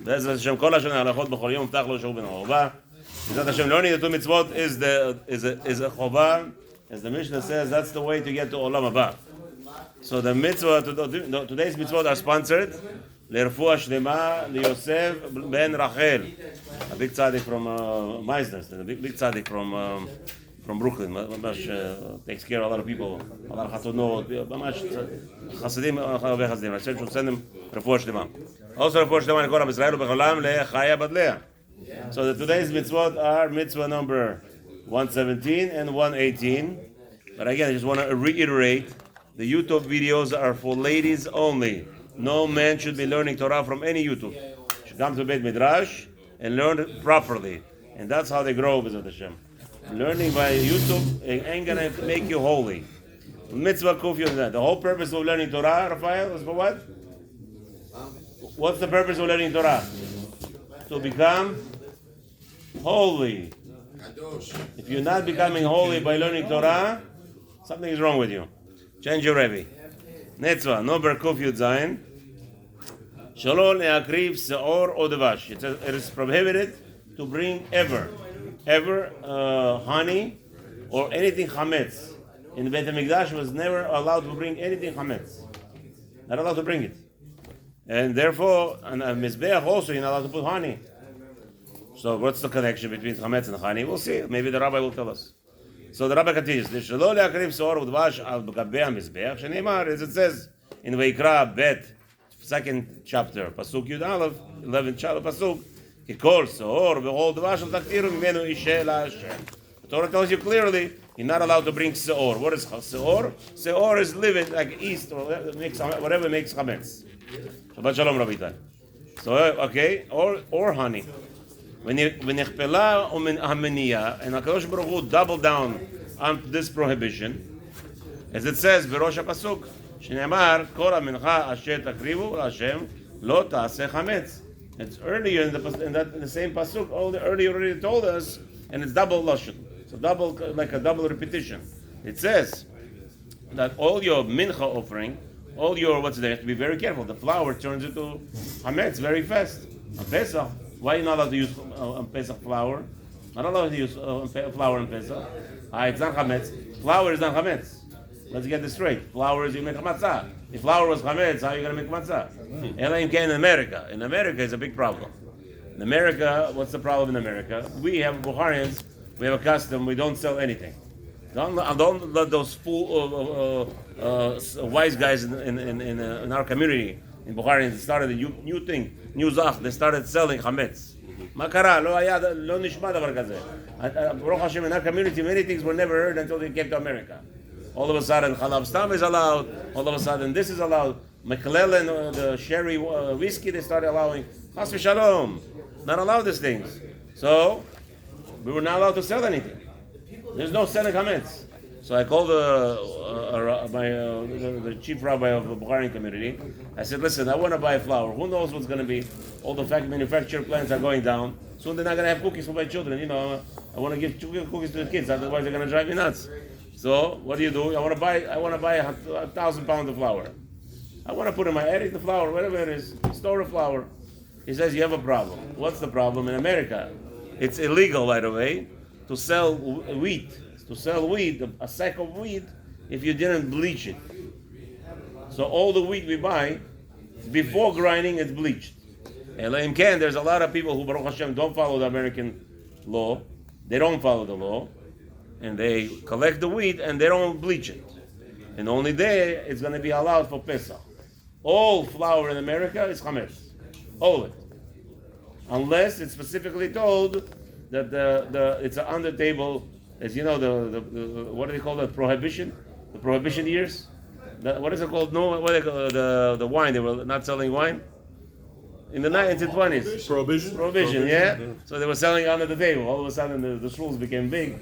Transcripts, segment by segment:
בעזרת השם, כל השנה הלכות בכל יום, מובטח לו שהוא בן ערובה. בעזרת השם, learning the two mitzvot is a chova. As the Mishnah says, that's the way to get to Olam Haba. So the mitzvah, today's mitzvot are sponsored. L'refua shlema liyosef ben Rachel, a big tzaddik from Meisner, a big tzaddik from Brooklyn. Mamash takes care of a lot of people, a lot of chatonot. Mamash chassidim, הרבה chassidim. Hashem should send them רפואה שלמה. Also רפואה שלמה לכל עם ישראל ובעולם לחיה בדליה. So today's mitzvot are mitzvah number 117 and 118. But again, I just want to reiterate, the YouTube videos are for ladies only. No man should be learning Torah from any YouTube. Should come to Beit Midrash and learn it properly. And that's how they grow, B'ezrat Hashem. Learning by YouTube ain't going to make you holy. Mitzvah kufiyot. The whole purpose of learning Torah, Raphael, is for what? What's the purpose of learning Torah? To become holy. If you're not becoming holy by learning Torah, something is wrong with you. Change your Rebbe. Netzvah, number kufiyot zayin. Shalom le'akriv se'or o devash. It is prohibited to bring ever honey or anything chametz. In the Beit HaMikdash was never allowed to bring anything chametz. Not allowed to bring it. And therefore, on a Mizbeach also, you're not allowed to put honey. So what's the connection between chametz and honey? We'll see. Maybe the rabbi will tell us. So the rabbi continues, Shelo le'akriv se'or u'dvash al b'gabei ha'mizbeach, sheneimar, as it says in Vayikra Bet, 2nd chapter, Pasuk Yud Aleph, 11th chapter, Pasuk, Kikol se'or v'chol dvash al taktiru mimenu ishe la'Hashem. The Torah tells you clearly, you're not allowed to bring se'or. What is se'or? Se'or is living like yeast, or whatever makes chametz. Shabbat shalom, Rabbi Tan. So, okay, or honey. V'nechpela u'meniya, and HaKadosh Baruch Hu doubled down on this prohibition, as it says, V'rosh HaPasuk, Shneimar, Kol ha'mincha asher takrivu Hashem, lo ta'aseh chametz. It's earlier in the same pasuk. Earlier already told us, and it's double lashon. So double, like a double repetition. It says that all your mincha offering, all your what's there, you have to be very careful. The flour turns into chametz very fast. On Pesach, why are you not allowed to use Pesach flour? Not allowed to use flour on Pesach. It's not chametz. Flour is not chametz. Let's get this straight. Flour is you make matzah. If flour was chametz, how are you going to make matzah? Elohim came in America. In America, it's a big problem. In America, what's the problem in America? We have Bukharians. We have a custom. We don't sell anything. Don't let those fool wise guys in our community in Bukharians started a new thing, new zach. They started selling chametz. Makara lo nishma davar kazeh. Baruch Hashem, in our community, many things were never heard until they came to America. All of a sudden, Chalab Stam is allowed. All of a sudden, this is allowed. McClellan, the sherry whiskey, they started allowing. Chas v'shalom. Not allowed these things. So, we were not allowed to sell anything. There's no selling chametz. So I called the chief rabbi of the Bukharian community. I said, listen, I want to buy flour. Who knows what's going to be? All the manufacturing plants are going down. Soon they're not going to have cookies for my children. You know, I want to give cookies to the kids. Otherwise, they're going to drive me nuts. So what do? I want to buy 1,000 pounds of flour. I want to put in my attic the flour, whatever it is, store of flour. He says, you have a problem. What's the problem in America? It's illegal, by the way, to sell wheat. To sell wheat, a sack of wheat, if you didn't bleach it. So all the wheat we buy, before grinding, it's bleached. Elohim Ken, there's a lot of people who, Baruch Hashem, don't follow the American law. They don't follow the law. And they collect the wheat and they don't bleach it. And only there it's going to be allowed for Pesach. All flour in America is chametz. All of it. Unless it's specifically told that it's an under table, as you know, the what do they call it? Prohibition? The prohibition years? What is it called? No, what do they call the wine? They were not selling wine? In the 1920s. Prohibition, yeah? So they were selling under the table. All of a sudden the rules became big.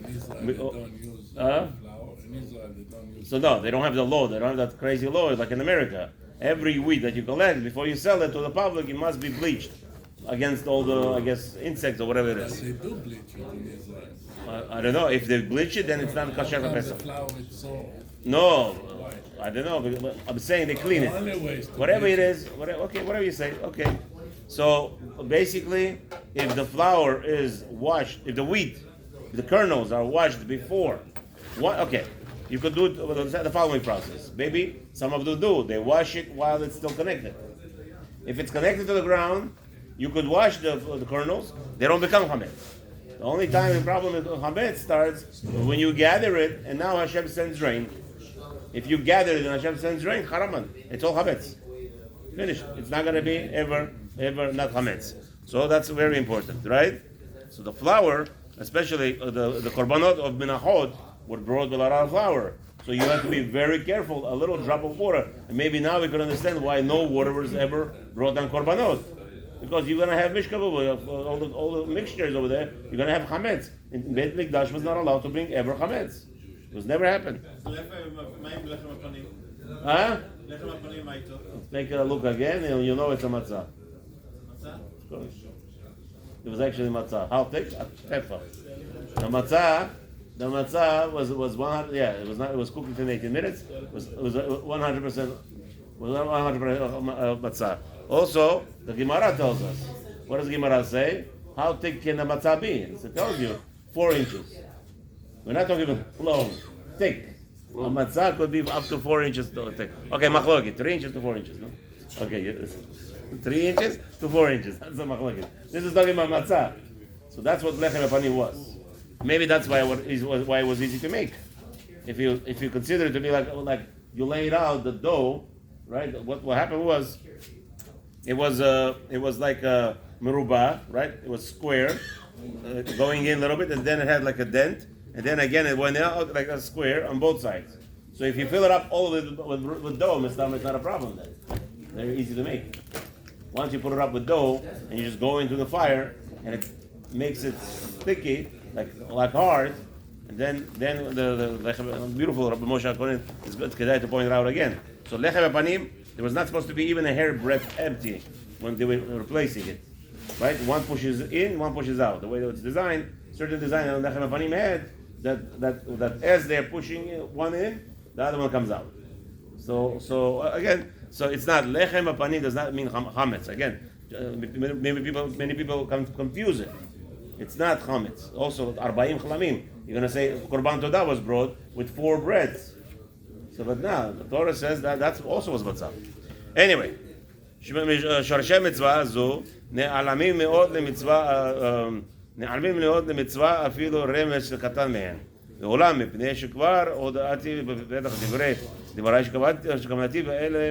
So no, they don't have the law. They don't have that crazy law like in America. Every wheat that you collect, before you sell it to the public, it must be bleached against all the, I guess, insects or whatever it is. They do bleach it in Israel. I don't know. If they bleach it, then it's not kosher for Pesach. No, I don't know. But I'm saying they clean it. Whatever it is, whatever you say. Okay. So basically, if the flour is washed, if the wheat, the kernels are washed before, okay, you could do it the following process. Maybe some of them do. They wash it while it's still connected. If it's connected to the ground, you could wash the kernels. They don't become chametz. The only time the problem with chametz starts when you gather it, and now Hashem sends rain. If you gather it and Hashem sends rain, haraman, it's all chametz. Finished. It's not going to be ever not chametz. So that's very important, right? So the flour, especially the korbanot of minachot, were brought with a lot of flour. So you have to be very careful. A little drop of water, and maybe now we can understand why no water was ever brought on korbanot. Because you're going to have mishkav, all the mixtures over there. You're going to have chametz. And Beit Mikdash was not allowed to bring ever chametz. It was never happened. Huh? Take a look again, and you know it's a matzah. Of course. It was actually matzah. How thick? A pepper. The matzah was 100. Yeah, it was not. It was cooked within 18 minutes. It was 100%. Was 100% matzah. Also, the Gemara tells us. What does Gemara say? How thick can the matzah be? It tells you 4 inches. We're not talking about long, thick. A matzah could be up to 4 inches thick. Okay, machloket, 3 inches to 4 inches. No? Okay, 3 inches to 4 inches. That's a machloket. This is talking about matzah. So that's what lechem hapanim was. Maybe that's why it was easy to make. If you consider it to be like you laid out the dough, right? What happened was, it was like a merubah, right? It was square, going in a little bit, and then it had like a dent, and then again it went out like a square on both sides. So if you fill it up all of it with dough, it's not a problem then. Very easy to make. Once you put it up with dough, and you just go into the fire, and it makes it sticky, like hard, and then the beautiful Rabbi Moshe HaKohen is good to point it out again. So lechem hapanim, there was not supposed to be even a hairbreadth empty when they were replacing it, right? One pushes in, one pushes out. The way that it's designed, certain design on lechem hapanim had that as they're pushing one in, the other one comes out. So again, so it's not lechem hapanim does not mean chametz. Again, many people confuse it. It's not chametz. Also, 40 chlamim. You're going to say Korban Todah was brought with 4 breads. So, but now the Torah says that also was matzah. Anyway, שורשי מצווה זו נעלמים מאוד למצווה אפילו רמז קטן מהן. ואולם מפני שכבר הודעתי בפתח דבריי שכוונתי ואלה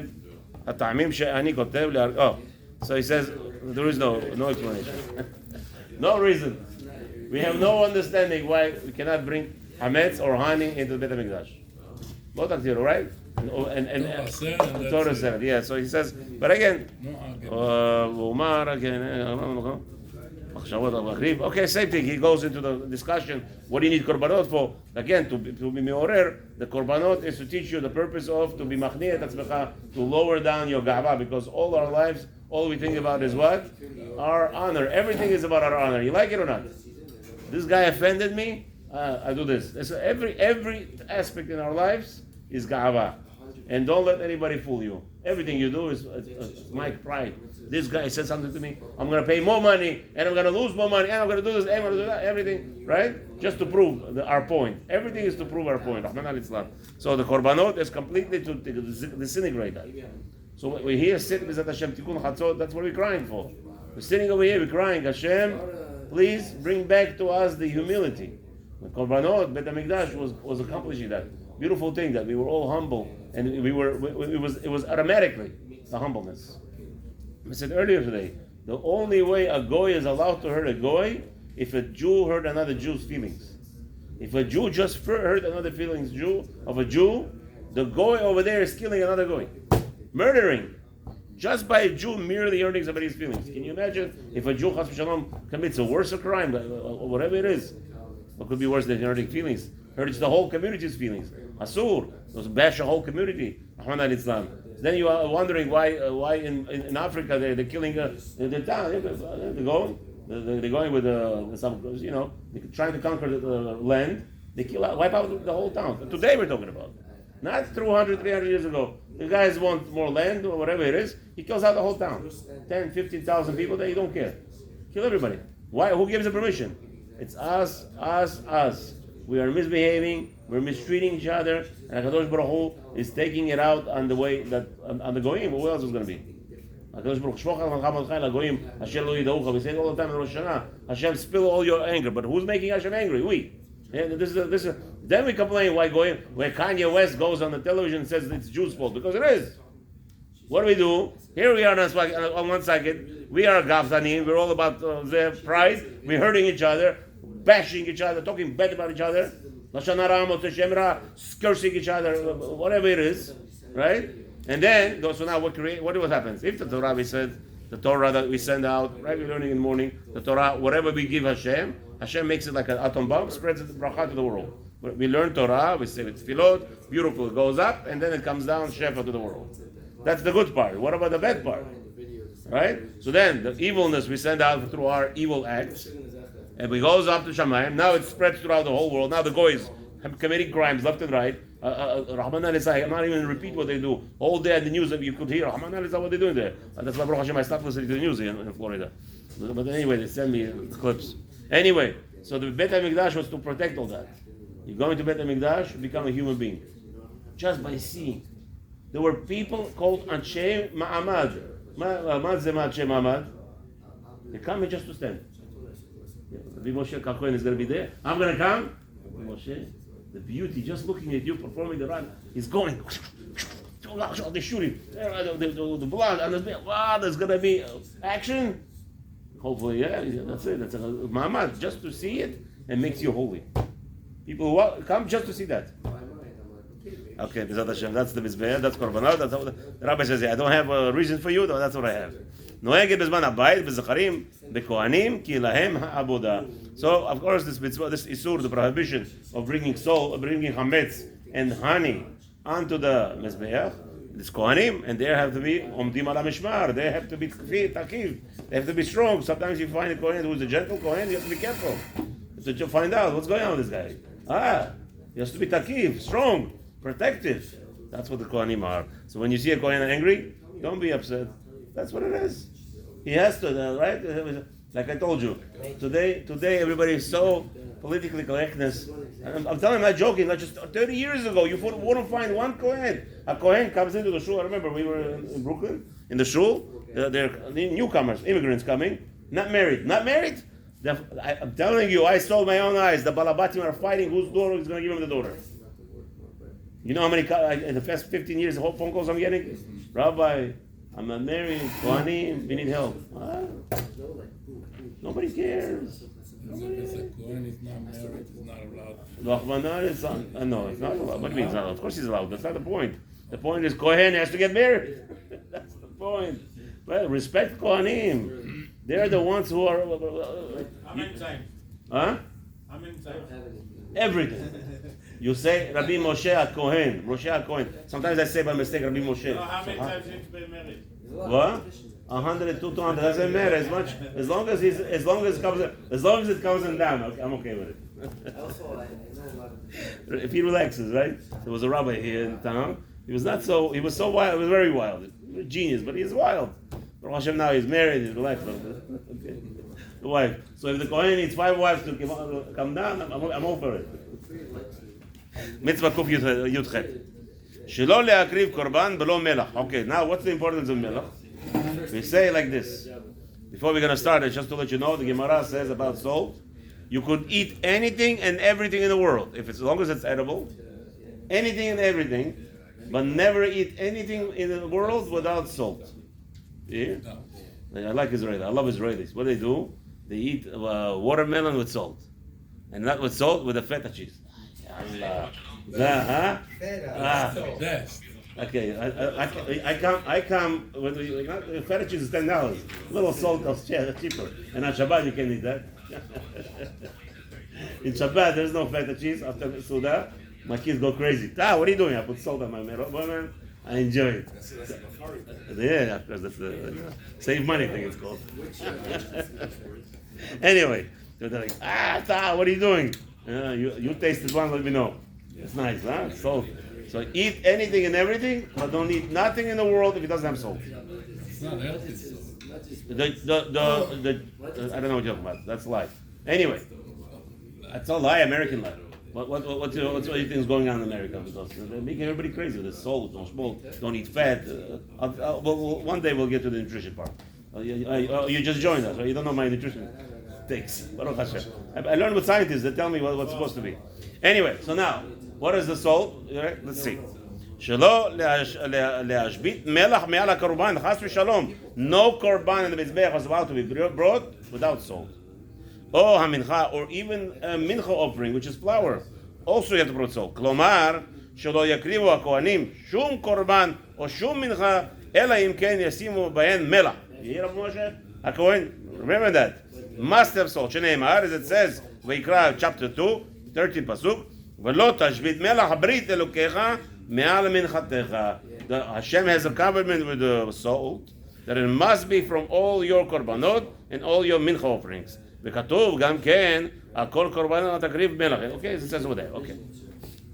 הטעמים שאני כותב so he says there is no explanation. No reason. We have no understanding why we cannot bring hametz or honey into the Beit HaMikdash. Not until, right? And the Torah said, yeah. So he says, but again, okay, same thing. He goes into the discussion. What do you need korbanot for? Again, to be meorer. The korbanot is to teach you the purpose of to be machniyat atzmecha, to lower down your ga'ava, because all our lives, all we think about is what? Our honor. Everything is about our honor. You like it or not? This guy offended me. I do this. So every aspect in our lives is ga'ava. And don't let anybody fool you. Everything you do is my pride. This guy said something to me. I'm going to pay more money, and I'm going to lose more money, and I'm going to do this, and I'm going to do that. Everything, right? Just to prove our point. Everything is to prove our point. Rahman al-Islam. So the korbanot is completely to disintegrate that. So we here sit with Hashem Tikkun Chatzot. That's what we're crying for. We're sitting over here. We're crying, Hashem, please bring back to us the humility. The Korbanot, Beit HaMikdash was accomplishing that beautiful thing, that we were all humble, and it was automatically the humbleness. I said earlier today, the only way a goy is allowed to hurt a goy if a Jew hurt another Jew's feelings. If a Jew just hurt another feelings of a Jew, the goy over there is killing another goy, murdering, just by a Jew merely hurting somebody's feelings. Can you imagine if a Jew Chas v'Shalom commits a worse crime, whatever it is? What could be worse than hurting feelings? Hurts the whole community's feelings. Asur, those bash a whole community. Rahman al-Islam. Then you are wondering why in Africa they're killing the town. They're going with some, they're trying to conquer the land. They wipe out the whole town. Today we're talking about. Not 200, 300 years ago. The guys want more land or whatever it is. He kills out the whole town. 10, 15,000 people that he don't care. Kill everybody. Why? Who gives the permission? It's us, us, us. We are misbehaving. We're mistreating each other. And HaKadosh Baruch Hu is taking it out on the way that on the goyim. Who else is going to be? HaKadosh Baruch Hu, we say it all the time in Rosh Hashanah. Hashem, spill all your anger. But who's making Hashem angry? We. Yeah, then we complain why goyim, where Kanye West goes on the television and says it's Jews' fault, because it is. What do we do? Here we are on one second. We are Gavzanim. We're all about their pride. We're hurting each other, bashing each other, talking bad about each other, Lashon Hara, Moshe Shemra, cursing each other, whatever it is, right? And then, so now what happens? If the Torah, we said, the Torah that we send out, right, we're learning in the morning, the Torah, whatever we give Hashem, Hashem makes it like an atom bomb, spreads it bracha to the world. We learn Torah, we say it's tefillot, beautiful, it goes up, and then it comes down, shefa to the world. That's the good part. What about the bad part? Right? So then, the evilness we send out through our evil acts, and it goes up to Shamayim. Now it spreads throughout the whole world. Now the goys have committing crimes left and right. Rahman al-Isai, I'm not even repeat what they do. All day at the news, you could hear Rahman al-Isai, what they're doing there. That's why Baruch Hashem, I stopped listening to the news in Florida. But anyway, they send me clips. Anyway, so the Beit HaMikdash was to protect all that. You go into Beit HaMikdash, you become a human being. Just by seeing. There were people called Anshe Ma'amad. Ma'amad ze Anshe Ma'amad. They come here just to stand. Rabbi Moshe Kakohen is going to be there. I'm going to come. Rabbi Moshe, the beauty, just looking at you performing the run, he's going. They're shooting. The blood and the wow, there's going to be action. Hopefully, yeah, that's it. That's a Ma'amad, just to see it and makes you holy. People who come just to see that. Okay, B'ezrat Hashem, that's the Mizbeach, that's Korbanot, that's what the Rabbi says, I don't have a reason for you, that's what I have. Noeged b'zman habayit, b'zacharim, b'kohanim, ki lahem ha'abodah. So, of course, this mitzvah, this isur, the prohibition of bringing hametz and honey onto the Mizbeach, this Kohanim, and they have to be omdim ala mishmar, they have to be takiv, they have to be strong. Sometimes you find a Kohen who is a gentle Kohen, you have to be careful. To find out what's going on with this guy. He has to be takiv, strong, protective. That's what the Kohanim are. So when you see a Kohen angry, don't be upset. That's what it is. He has to, right? Like I told you, today everybody is so politically correctness. I'm telling you, I'm not joking. Like just 30 years ago, you wouldn't find one Kohen. A Kohen comes into the shul. I remember we were in Brooklyn, in the shul. They're newcomers, immigrants coming, not married. I'm telling you, I saw with my own eyes. The Balabatim are fighting whose daughter is going to give him the daughter. You know how many, in the past 15 years, the whole phone calls I'm getting? Rabbi, I'm not married, Kohanim, we need help. Nobody cares. If a Kohen is not married, he's not allowed. No, it's not allowed. What do you mean it's not allowed? Of course he's allowed. That's not the point. The point is Kohen has to get married. That's the point. Well, respect Kohanim. They're the ones who are... How many times? Huh? How many times? Everything. You say Rabbi Moshe HaKohen. Sometimes I say by mistake Rabbi Moshe. No, how many times you been married? What? 100, 200. Doesn't matter as much. As long as it comes down, okay, I'm okay with it. If he relaxes, right? There was a rabbi here in town. He was so wild. He was very wild. Genius, but he's wild. Baruch Hashem, now he's married. He's relaxed. Okay. The wife. So if the Kohen needs 5 wives to come down, I'm all for it. Mitzvah Kuf Yudchet. Shelo le'akriv korban b'lo melach. Okay, now what's the importance of melach? We say like this. Before we're going to start, just to let you know, the Gemara says about salt, you could eat anything and everything in the world, as long as it's edible, anything and everything, but never eat anything in the world without salt. Yeah? I like Israelis. I love Israelis. What do? They eat watermelon with salt. And not with salt, with a feta cheese. Okay, I come with the feta cheese is $10. Little salt is cheaper. And on Shabbat you can eat that. In Shabbat there's no feta cheese after Suda. My kids go crazy. What are you doing? I put salt on my melon. I enjoy it. Yeah, of course, that's the save money thing it's called. Anyway, they're like, what are you doing? You tasted one, let me know. It's nice, huh? Salt. So eat anything and everything, but don't eat nothing in the world if it doesn't have salt. It's not healthy, so. I don't know what you're talking about. That's a lie. Anyway, that's a lie, American lie. What do you think is going on in America? Because they're making everybody crazy with this salt, don't smoke, don't eat fat. Well, one day we'll get to the nutrition part. You just joined us, right? You don't know my nutrition takes. Baruch Hashem. I learned with scientists. They tell me what's supposed to be. Anyway, so now, what is the salt? Let's see. שלא להשבית מלח מעל הקורבן, חס ושלום. No korban in the Mizbeach was about to be brought without salt. Or המנחה, or even a mincha offering, which is flour. Also you have to put salt. כלומר, שלא יקריבו הכהנים שום קורבן או שום מנחה, אלא אם כן ישימו בהן מלח. You hear of Moshe? הכהן, remember that. Must have salt. שנאמר, as it says, ויקרא chapter 2, 13 פסוק, ולא תשבית מלח הברית אלוקיך, מעל מנחתך. Hashem has a covenant with the salt that it must be from all your korbanot and all your mincha offerings. וכתוב גם כן, הכל קורבנות תקריב מלח. Okay, it says over there. Okay.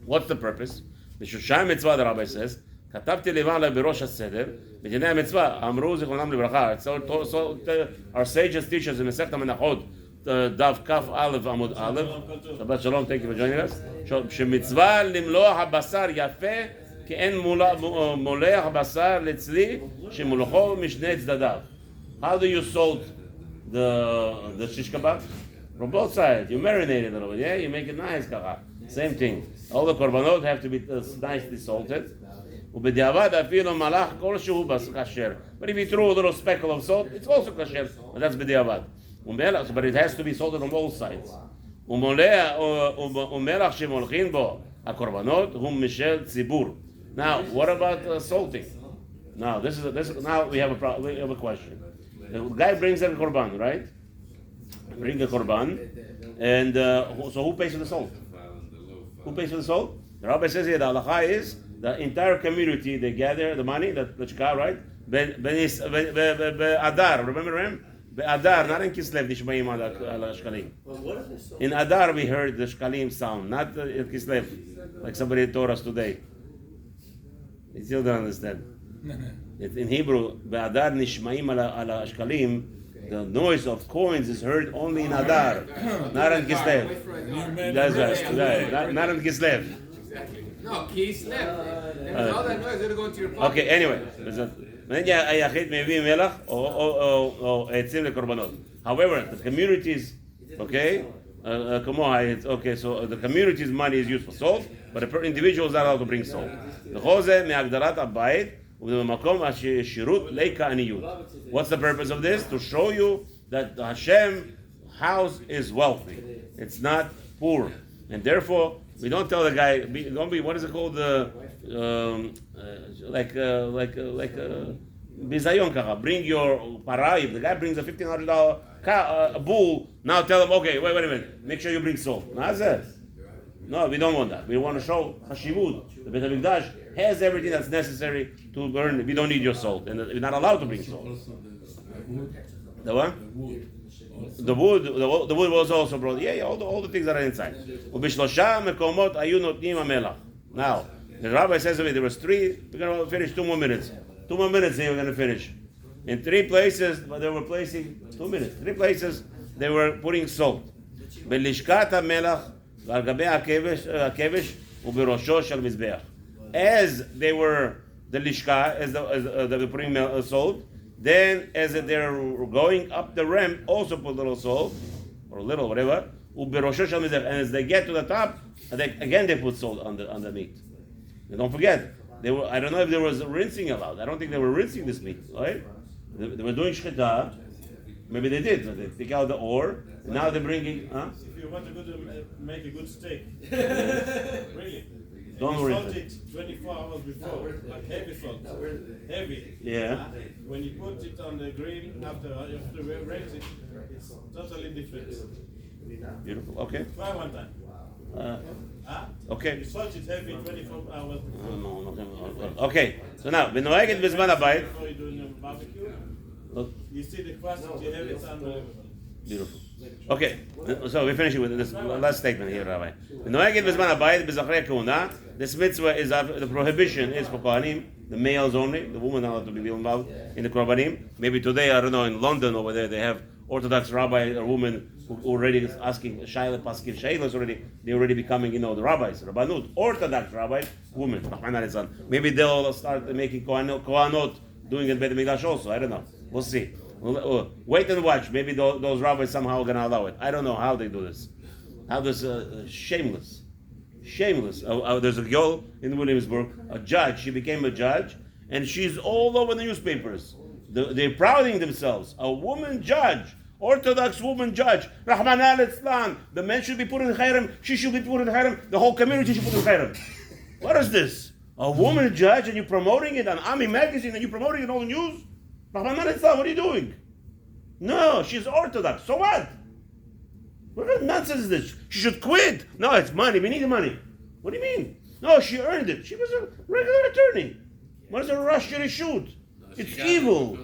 What's the purpose? בשושן מצווה, the rabbi says, כתבתי למעלה בראש הסדר, בדיני המצווה, אמרו זיכרונם לברכה. So our sages teach us in מסכת המנחות, דף כף א' עמוד א', שבת שלום, thank you for joining us, שמצווה למלוח הבשר יפה, כי אין מולח הבשר לצלי, שמולחו משני צדדיו. How do you salt the shish kebab? From both sides. You marinate it a little bit, yeah? You make it nice, kaka. Same thing. All the korbanot have to be nicely salted. ובדיעבד אפילו מלח כלשהו כשר. But if you throw a little speckle of salt, it's also kosher, but that's בדיעבד. But it has to be salted on both sides. ומלח שמולחין בו הקורבנות הוא משל ציבור. Now, what about salting? Now, now we have a question. The guy brings a korban, right? Bring a korban, and so who pays for the salt? Who pays for the salt? The rabbi says here the halacha is the entire community, they gather the money, the shkar, right? Adar, remember him? Adar, not in Kislev, nishmaim ala shkalim. In Adar we heard the shkalim sound, not in Kislev, like somebody told us today. You still don't understand. It's in Hebrew, Adar nishmaim ala shkalim. The noise of coins is heard only in Adar, not in Kislev. That's right. Not in Kislev. No, Kislev. All that noise is going to go into your pocket. Okay, anyway. היחיד מביא מלח או עצים לקורבנות. However, the communities, okay, okay, so the community's money is used for salt, but the individual is not allowed to bring salt. וכל זה מהגדרת הבית ובמקום השירות לכעניות. What's the purpose of this? To show you that the Hashem house is wealthy. It's not poor. And therefore, we don't tell the guy, don't be, what is it called? Bizayon kacha. Bring your para. If the guy brings a $1,500 bull, now tell him, okay, wait a minute, make sure you bring salt. No, we don't want that. We want to show Hashivut. The Beit HaMikdash has everything that's necessary to burn. We don't need your salt, and we're not allowed to bring salt. The what? The wood was also brought. Yeah, all the things that are inside. Now, the rabbi says to me, there was 3. We're going to finish 2 more minutes. 2 more minutes here, we're going to finish. In 3 places, they were placing 2 minutes. 3 places, they were putting salt. בלשכת המלח ועל גבי הכבש ובראשו של מזבח. As they were the lishka, as they were putting salt, then as they're going up the ramp, also put a little salt, or a little, whatever, ובראשו של מזבח. And as they get to the top, they put salt on the meat. And don't forget, I don't know if there was rinsing allowed. I don't think they were rinsing this meat, right? They were doing shchita. Maybe they did. So they take out the ore. And now they're bringing. If you want to make a good steak, really, Don't worry. Salt it 24 hours before, like heavy salt, heavy. Yeah. When you put it on the grill after you raise it, it's totally different. Beautiful. Okay. Try one time. Okay. You salt it heavy 24 hours before. No. Okay. So now, ונוהגת בזמן הבית. Before you do the barbecue, you see the quantity heavy, it's unbelievable. Beautiful. Okay, so we're finishing with this last statement here, Rabbi. This mitzvah is the prohibition is for Kohanim, the males only. The women are not to be involved in the Korbanim. Maybe today, I don't know, in London over there, they have Orthodox rabbi or woman who already is asking Shaila Paskil Shailas already. They're already becoming, the rabbis, Rabbanut, Orthodox rabbis, women. Maybe they'll start making Kohanot, doing it Beit Mikdash also. I don't know. We'll see. Wait and watch. Maybe those rabbis somehow are going to allow it. I don't know how they do this. How this shameless. There's a girl in Williamsburg, a judge. She became a judge, and she's all over the newspapers. They're prouding themselves. A woman judge, Orthodox woman judge. Rahman al-Islam. The men should be put in Khairem. She should be put in Khairem. The whole community should be put in Khairem. What is this? A woman judge, and you're promoting it on Ami magazine, and you're promoting it in all the news? Rahman al-Islam, what are you doing? No, she's Orthodox. So what? What kind of nonsense is this? She should quit. No, it's money. We need the money. What do you mean? No, she earned it. She was a regular attorney. What is a rush to shoot? It's evil.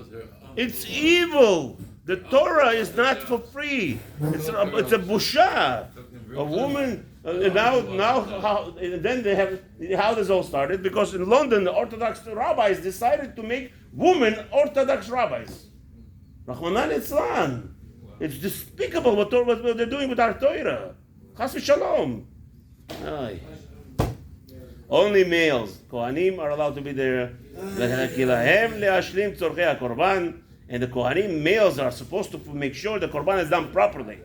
It's evil. The Torah is not for free. It's a busha. A woman. Then they have how this all started, because in London the Orthodox rabbis decided to make women Orthodox rabbis. Rahman Islam. It's despicable what they're doing with our Torah. Chas v'shalom. Only males, Kohanim, are allowed to be there. And the Kohanim males are supposed to make sure the Korban is done properly.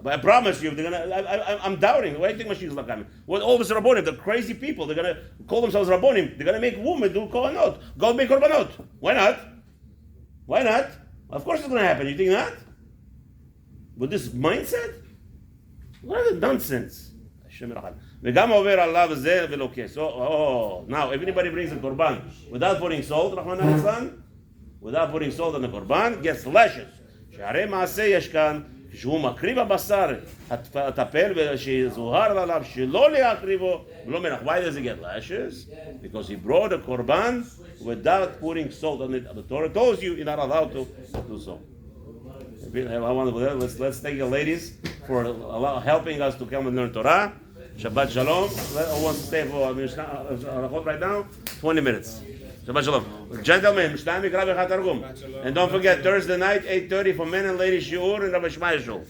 But I promise you, I'm doubting. Why do you think Mashiach is not coming? What all this Rabbonim, the crazy people, they're going to call themselves Rabbonim. They're going to make women do Kohanot. Go make Korbanot. Why not? Why not? Of course it's going to happen. You think not? With this mindset? What is the nonsense? So, now if anybody brings a Korban without putting salt, without putting salt on the Korban, gets lashes. כשהוא מקריב הבשר, הטפל ושזוהר עליו שלא להקריבו, ולא מלח. Why does he get lashes? Because he brought a korban without putting salt on it. The Torah tells you you're not allowed to do so. Let's thank the ladies for helping us to come and learn Torah. Shabbat Shalom. Who wants to stay for right now? 20 minutes. Shabbat Shalom. Gentlemen, and don't forget, Thursday night, 8:30 for men and ladies shiur in Rabbi Shmaya Shul.